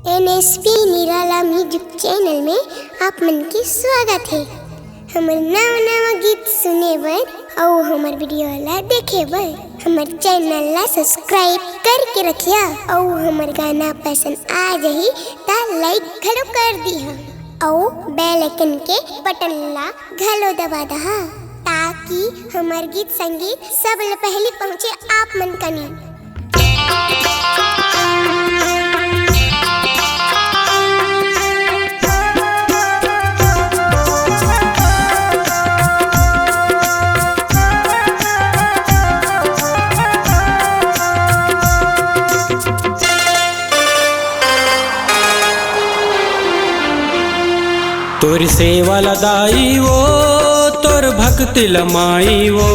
NSP निराला music channel में आप मन के स्वागत है। हमार नवा गीत सुने बर और हमार वीडियो ला देखे बर हमार चैनल ला सब्सक्राइब करके रखिया और हमार गाना पसंद आ जाही ता लाइक घलो कर दिहा और बेल आइकन के बटन ला घलो दबा दहा ताकि हमार गीत संगीत सब ले पहले पहुँचे आप मन कनी। तोर सेवा लदाई वो तोर भक्ति लमाई वो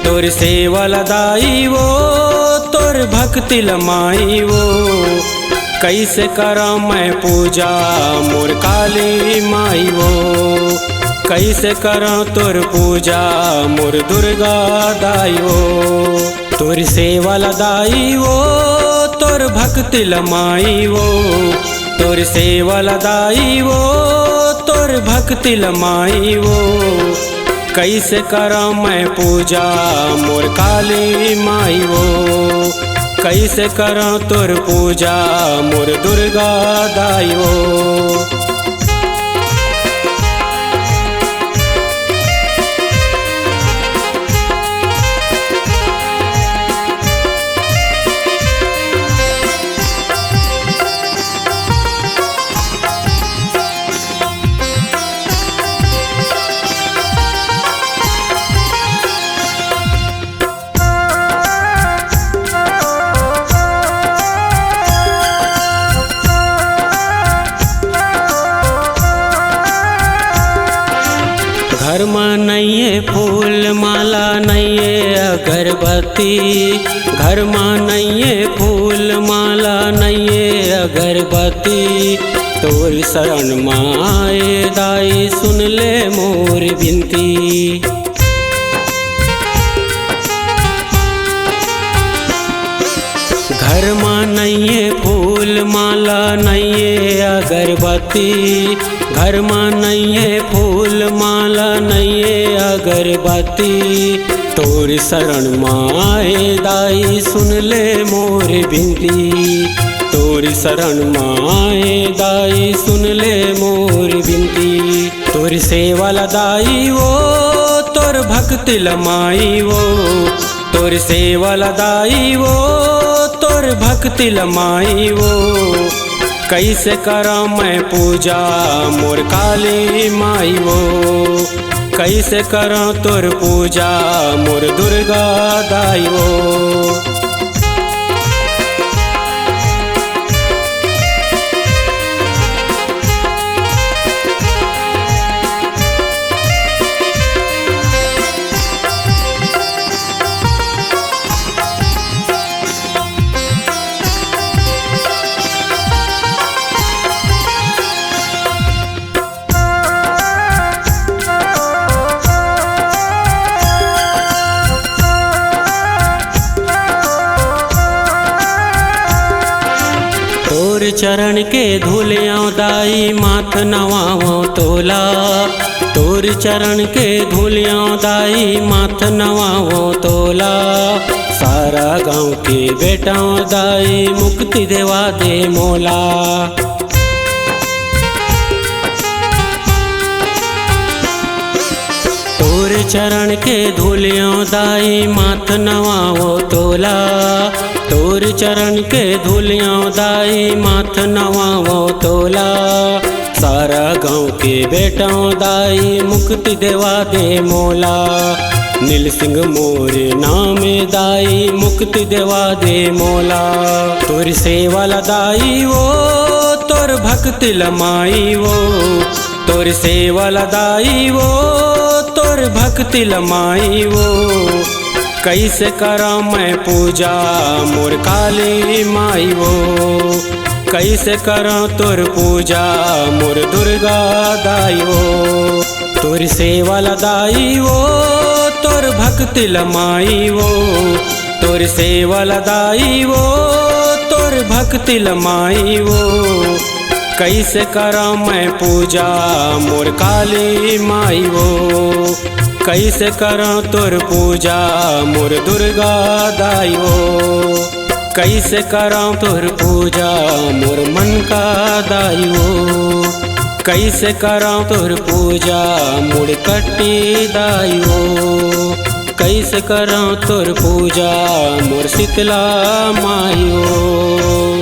तोर सेवा लदाई वो तोर भक्ति लमाई वो कैसे करा मैं पूजा मोर काली माई वो कैसे करा तोर पूजा मोर दुर्गा दाई वो तोर सेवा लदाई वो तोर भक्ति लमाई वो तोर सेवा लदाई वो तोर भक्ति लमाई वो कैसे करा मैं पूजा मोर काली माई वो कैसे करा तोर पूजा मोर दुर्गा दाई वो। घर में नइये फूल माला नइये अगरबत्ती घर में नइये फूल माला नइये अगरबत्ती तोर शरण माए दाई सुन ले मोर बिनती। घर में नइये फूल माला नइये अगरबत्ती घर में नइये फूल माला नइये अगरबत्ती तोर शरण माए दाई सुन ले मोर बिनती तोर शरण माए दाई सुन ले मोर बिनती। तोर सेवा लदाई वो तोर भक्ति लमाई वो तोर सेवा लदाई वो तोर भक्ति लमाई वो कैसे करा मैं पूजा मोर काली माई वो कैसे करा तोर पूजा मोर दुर्गा दाई वो। तोर चरण के धूलियाँ दाई माथ नवाओ तोला तोर चरण के धूलियाँ दाई माथ नवाओ तोला सारा गाँव के बेटाओं दाई मुक्ति देवा दे मोला। तोर चरण के धूलियाँ दाई माथ नवाओ तोला तोर चरण के धूलियाँ दाई माथ नवाओ तोला सारा गाँव के बेटाओं दाई मुक्ति देवा दे मोला। नील सिंह मोर नाम दाई मुक्ति देवा दे मोला। तोर सेवा लदाई वो तोर भक्ति लमाई वो तोर सेवा लदाई वो तोर भक्ति लमाई वो कैसे करा मैं पूजा मोर काली माई वो कैसे करा तोर पूजा मोर दुर्गा दाई वो। तोर सेवा लदाई वो तोर भक्ति लमाई वो तोर सेवा लदाई वो तोर भक्ति लमाई वो, कैसे करा मैं पूजा मोर काली माई वो, कैसे करा तोर पूजा मोर दुर्गा दाई वो, कैसे करा तोर पूजा मोर मन का दाई वो, कैसे करा तोर पूजा मोर कट्टी दाई वो, कैसे करा तोर पूजा मोर शीतला माई वो।